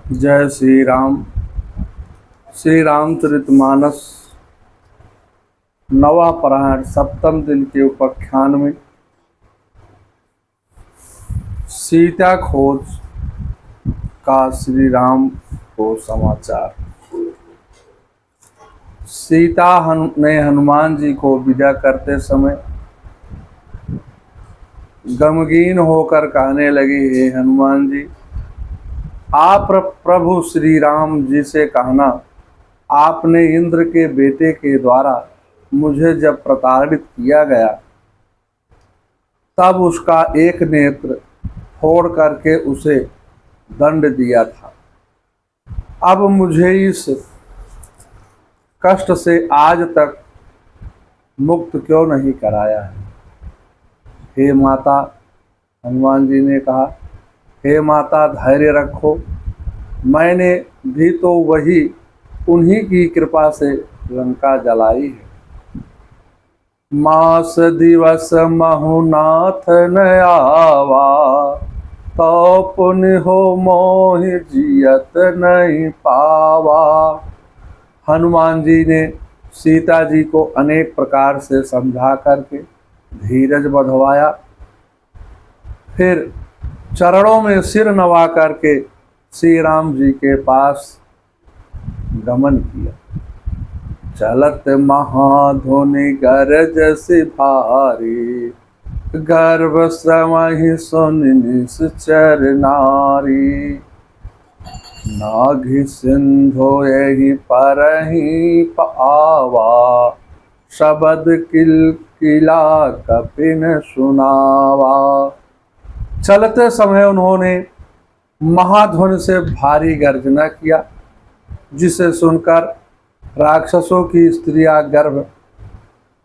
जय श्री राम। श्री रामचरितमानस नवा पारायण सप्तम दिन के उपाख्यान में सीता खोज का श्री राम को समाचार। सीता ने हनुमान जी को विदा करते समय गमगीन होकर कहने लगी, हे हनुमान जी, आप प्रभु श्री राम जी से कहना, आपने इंद्र के बेटे के द्वारा मुझे जब प्रताड़ित किया गया तब उसका एक नेत्र फोड़ करके उसे दंड दिया था। अब मुझे इस कष्ट से आज तक मुक्त क्यों नहीं कराया है? हे माता, हनुमान जी ने कहा, हे माता, धैर्य रखो। मैंने भी तो वही उन्हीं की कृपा से लंका जलाई है। मास दिवस महुनाथ न आवा, तो पुण्य हो मोहि जियत नहीं पावा। हनुमान जी ने सीता जी को अनेक प्रकार से समझा करके धीरज बंधवाया, फिर चरणों में सिर नवा करके श्री राम जी के पास गमन किया। चलत महाधुनि गरज से भारी, गर्भ श्रवहि सुन निश्चर नारी। नाघि सिंधु यही परहि पावा, शबद किलकिला कपिन सुनावा। चलते समय उन्होंने महाध्वनि से भारी गर्जना किया, जिसे सुनकर राक्षसों की स्त्रियां गर्भ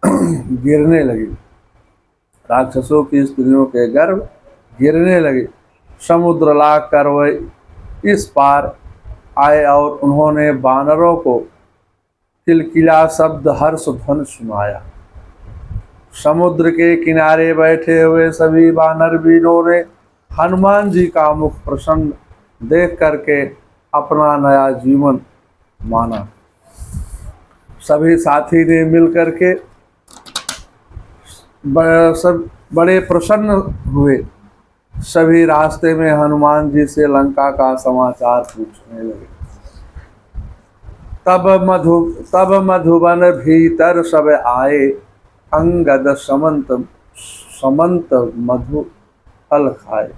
गिरने लगी। राक्षसों की स्त्रियों के गर्भ गिरने लगे। समुद्र लाग कर वह इस पार आए और उन्होंने बानरों को किलकिला शब्द हर्ष ध्वनि सुनाया। समुद्र के किनारे बैठे हुए सभी वानर वीरों ने हनुमान जी का मुख प्रसन्न देख करके अपना नया जीवन माना। सभी साथी ने मिलकर के सब बड़े प्रसन्न हुए। सभी रास्ते में हनुमान जी से लंका का समाचार पूछने लगे। तब मधुबन भीतर सब आए, अंगद समंत मधु फल खाए।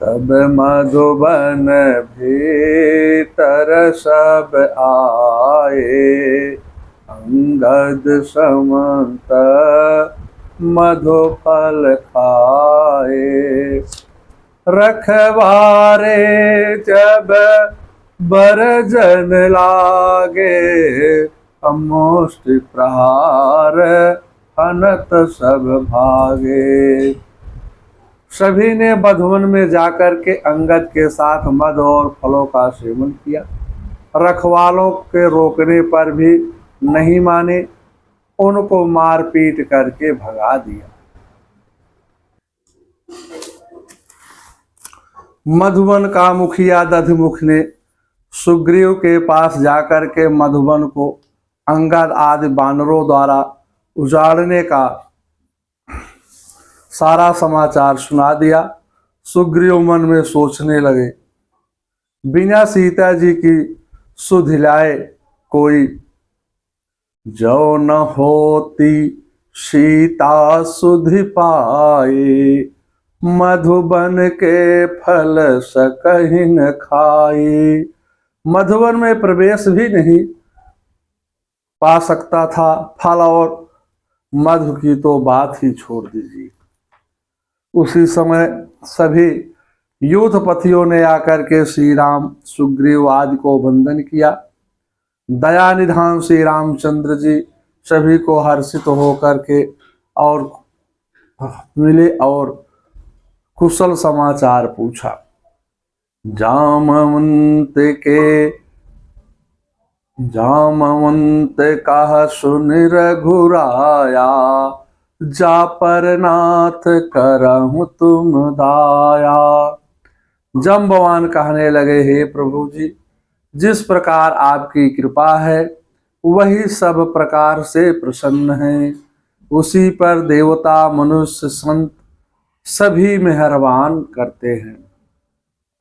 तब मधुबन भीतर सब आए, अंगद समंत मधु फल खाए। रखवारे जब बरजन लागे, अमुष्टि प्रहार अनत सब भागे। सभी ने मधुवन में जाकर के अंगद के साथ मध और फलों का सेवन किया। रखवालों के रोकने पर भी नहीं माने, उनको मारपीट करके भगा दिया। मधुवन का मुखिया दधिमुख ने सुग्रीव के पास जाकर के मधुवन को अंगद आदि बानरों द्वारा उजाड़ने का सारा समाचार सुना दिया। सुग्रीव मन में सोचने लगे, बिना सीता जी की सुध लाए कोई जो न होती, सीता सुध पाए। मधुबन के फल सकहि न खाए। मधुबन में प्रवेश भी नहीं पा सकता था, फल और मधु की तो बात ही छोड़ दीजिए। उसी समय सभी युद्धपतियों ने आकर के श्री राम सुग्रीव आदि को वंदन किया। दया निधान श्री रामचंद्र जी सभी को हर्षित होकर के और मिले और कुशल समाचार पूछा। जामवंत कहा सुन रघुराया, जा पर नाथ करहु तुम दाया। जम्बवान कहने लगे, हे प्रभु जी, जिस प्रकार आपकी कृपा है वही सब प्रकार से प्रसन्न है। उसी पर देवता मनुष्य संत सभी मेहरबान करते हैं,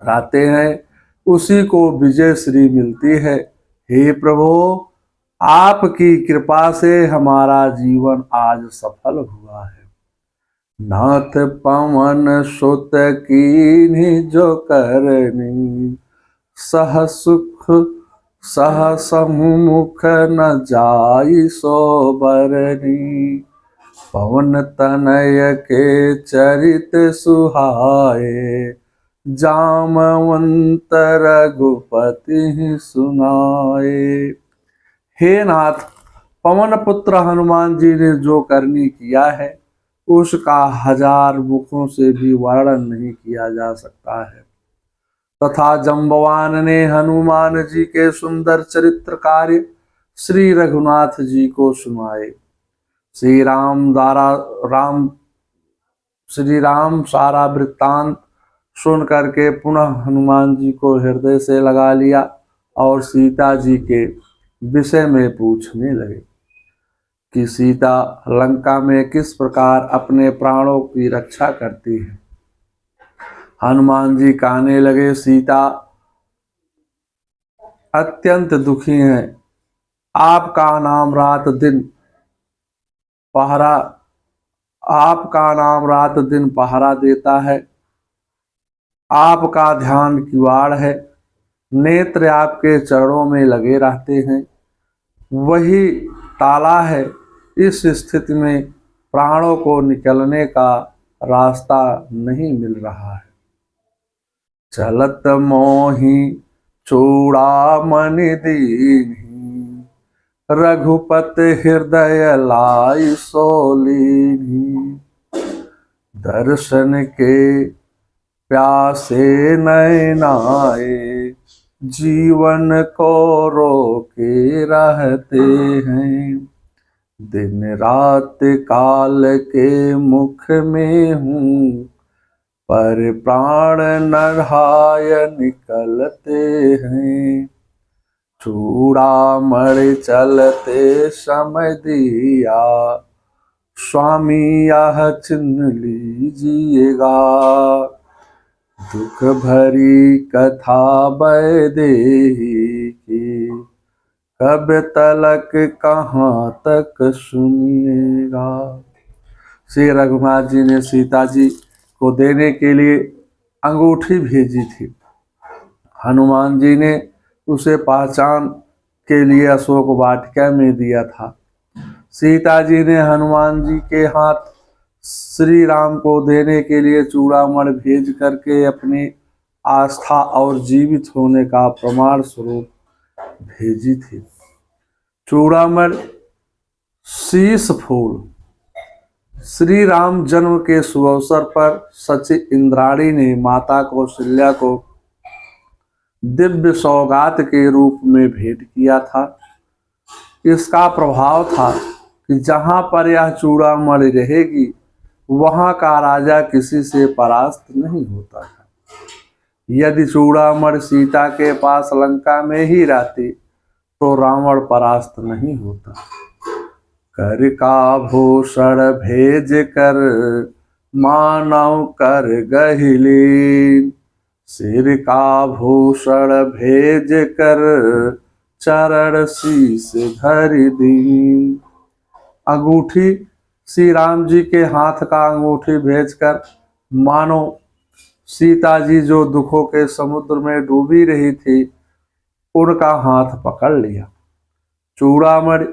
राते हैं, उसी को विजय श्री मिलती है। हे प्रभु, आपकी कृपा से हमारा जीवन आज सफल हुआ है। नाथ पवन सुत कीन्ही जो करनी, सह सुख सह समुख न जाई सो बरनी। पवन तनय के चरित सुहाए, जामवंत रघुपति सुनाए। हे नाथ, पवन पुत्र हनुमान जी ने जो करनी किया है उसका 1000 मुखों से भी वर्णन नहीं किया जा सकता है। तथा जम्बवान ने हनुमान जी के सुंदर चरित्र कार्य श्री रघुनाथ जी को सुनाए। श्री राम सारा वृत्तांत सुन करके पुनः हनुमान जी को हृदय से लगा लिया और सीता जी के विषय में पूछने लगे कि सीता लंका में किस प्रकार अपने प्राणों की रक्षा करती है। हनुमान जी कहने लगे, सीता अत्यंत दुखी हैं। आपका नाम रात दिन पहरा देता है। आपका ध्यान किवाड़ है, नेत्र आपके चरणों में लगे रहते हैं, वही ताला है। इस स्थिति में प्राणों को निकलने का रास्ता नहीं मिल रहा है। चलत मोहि चूड़ामणि दीन्ही, रघुपति हृदय लाई सोलीनी। दर्शन के प्यासे नैनाए, जीवन को रोके रहते हैं। दिन रात काल के मुख में हूँ, पर प्राण नहाय निकलते हैं। चूड़ामणि चलते समय दिया, स्वामी यह चिन्ह लीजिएगा। दुख भरी कथा वैदेही की, कब तलक कहाँ तक सुनिएगा। श्री रघुनाथ जी ने सीता जी को देने के लिए अंगूठी भेजी थी। हनुमान जी ने उसे पहचान के लिए अशोक वाटिका में दिया था। सीता जी ने हनुमान जी के हाथ श्री राम को देने के लिए चूड़ामणि भेज करके अपनी आस्था और जीवित होने का प्रमाण स्वरूप भेजी थी। चूड़ामणि, शीश फूल। श्री राम जन्म के शुभ अवसर पर सची इंद्राणी ने माता कौशल्या को दिव्य सौगात के रूप में भेंट किया था। इसका प्रभाव था कि जहां पर यह चूड़ामणि रहेगी वहां का राजा किसी से परास्त नहीं होता था। यदि चूड़ामणि सीता के पास लंका में ही रहती तो रावण परास्त नहीं होता। कर का भूषण भेज कर मानव कर गहिलीन, सिर का भूषण भेज कर चरण शीस धरि दीन। अंगूठी, श्री राम जी के हाथ का अंगूठी भेजकर मानो सीता जी जो दुखों के समुद्र में डूबी रही थी उनका हाथ पकड़ लिया। चूड़ामणि,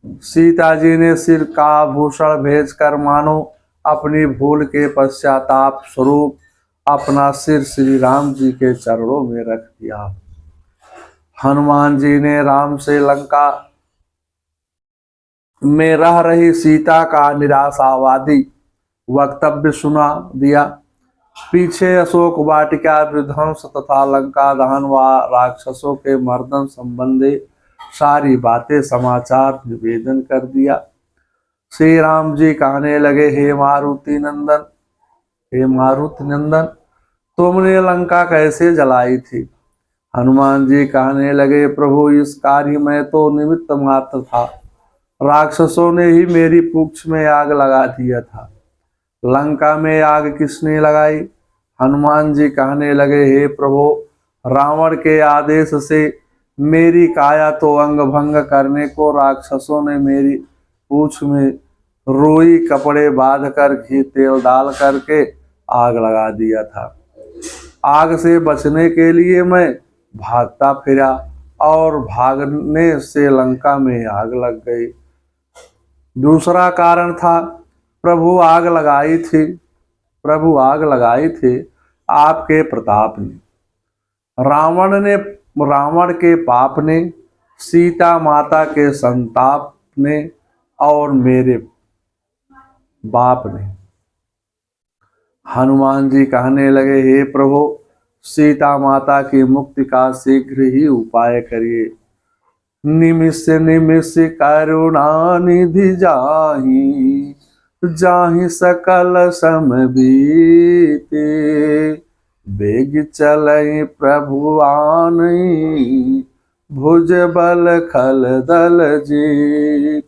सीता जी ने सिर का आभूषण भेजकर मानो अपनी भूल के पश्चाताप स्वरूप अपना सिर श्री राम जी के चरणों में रख दिया। हनुमान जी ने राम से लंका में रह रही सीता का निराशावादी वक्तव्य सुना दिया। पीछे अशोक वाटिका विध्वंस तथा लंका दहन व राक्षसों के मर्दन संबंधी सारी बातें समाचार निवेदन कर दिया। श्री राम जी कहने लगे, हे मारुति नंदन, तुमने लंका कैसे जलाई थी? हनुमान जी कहने लगे, प्रभु इस कार्य में तो निमित्त मात्र था। राक्षसों ने ही मेरी पूंछ में आग लगा दिया था। लंका में आग किसने लगाई? हनुमान जी कहने लगे, हे प्रभु, रावण के आदेश से मेरी काया तो अंग भंग करने को राक्षसों ने मेरी पूंछ में रोई कपड़े बांध कर घी तेल डाल करके आग लगा दिया था। आग से बचने के लिए मैं भागता फिरा और भागने से लंका में आग लग गई। दूसरा कारण था, प्रभु आग लगाई थी आपके प्रताप ने। रावण के पाप ने, सीता माता के संताप ने और मेरे बाप ने। हनुमान जी कहने लगे, हे प्रभु, सीता माता की मुक्ति का शीघ्र ही उपाय करिए। निमिष निमिष करुणा निधि जाहि, जाहि सकल सम बीते। बेग चलई प्रभु आनई, भुज बल खल दल जीत।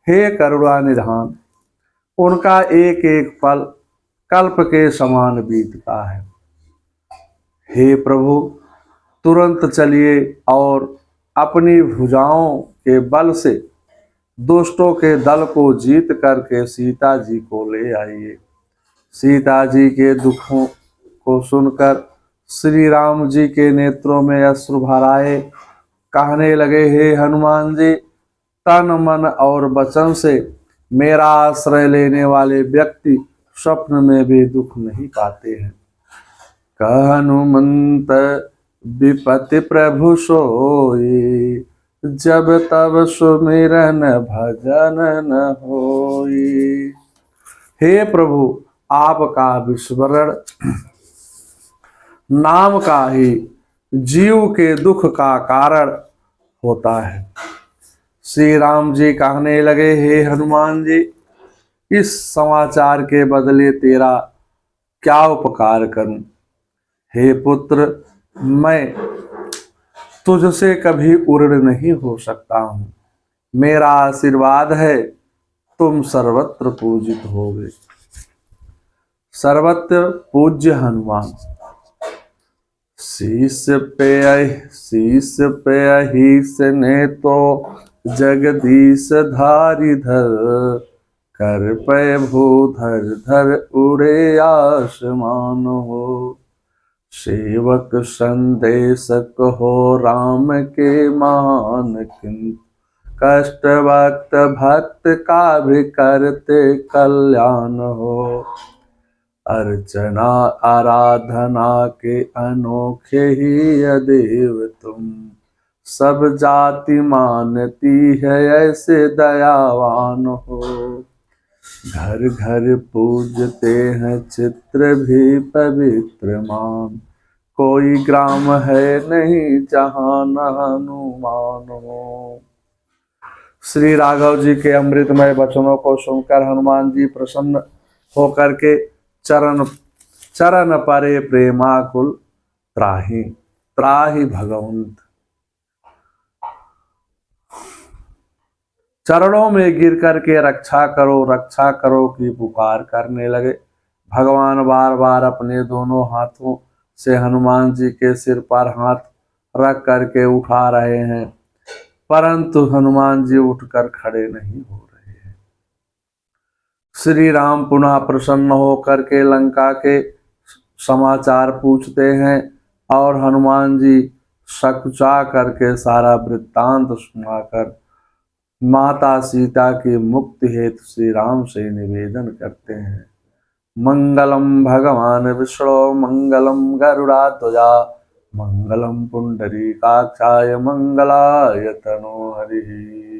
हे करुणा निधान, उनका एक एक पल कल्प के समान बीतता है। हे प्रभु, तुरंत चलिए और अपनी भुजाओं के बल से दुष्टों के दल को जीत करके सीता जी को ले आइए। सीता जी के दुखों को सुनकर श्री राम जी के नेत्रों में अश्रु भर आए। कहने लगे, हे हनुमान जी, तन मन और वचन से मेरा आश्रय लेने वाले व्यक्ति स्वप्न में भी दुख नहीं पाते हैं। कह हनुमंत विपति प्रभु सोई, जब तब सुमिरन भजन न होई। हे प्रभु, आपका विस्मरण नाम का ही जीव के दुख का कारण होता है। श्री राम जी कहने लगे, हे हनुमान जी, इस समाचार के बदले तेरा क्या उपकार करूं? हे पुत्र, मैं तुझसे कभी उर्ण नहीं हो सकता हूं। मेरा आशीर्वाद है, तुम सर्वत्र पूजित होगे। सर्वत्र पूज्य हनुमान। शीस पे अहिस ने तो जगदीश धारी धर, कर पे भूधर धर उड़े आसमान हो। सेवक संदेशक हो राम के मान, किंतु कष्ट वक्त भक्त का भी करते कल्याण हो। अर्चना आराधना के अनोखे ही अदेव तुम, सब जाति मानती है ऐसे दयावान हो। घर घर पूजते हैं चित्र भी पवित्र मान, कोई ग्राम है नहीं जहां न हनुमान हो। श्री राघव जी के अमृतमय वचनों को सुनकर हनुमान जी प्रसन्न होकर के चरण परे प्रेमाकुल त्राहि त्राहि भगवंत। चरणों में गिर करके रक्षा करो की पुकार करने लगे। भगवान बार बार अपने दोनों हाथों से हनुमान जी के सिर पर हाथ रख करके उठा रहे हैं, परंतु हनुमान जी उठकर खड़े नहीं हो रहे हैं। श्री राम पुनः प्रसन्न होकर के लंका के समाचार पूछते हैं और हनुमान जी सकुचा करके सारा वृत्तांत सुनाकर माता सीता की मुक्ति हेतु श्री राम से निवेदन करते हैं। मंगलम भगवान विष्णु मंगलम गरुड़ाध्वजा, मंगलम पुंडरीकाक्षाय मंगलाय तनोहरि।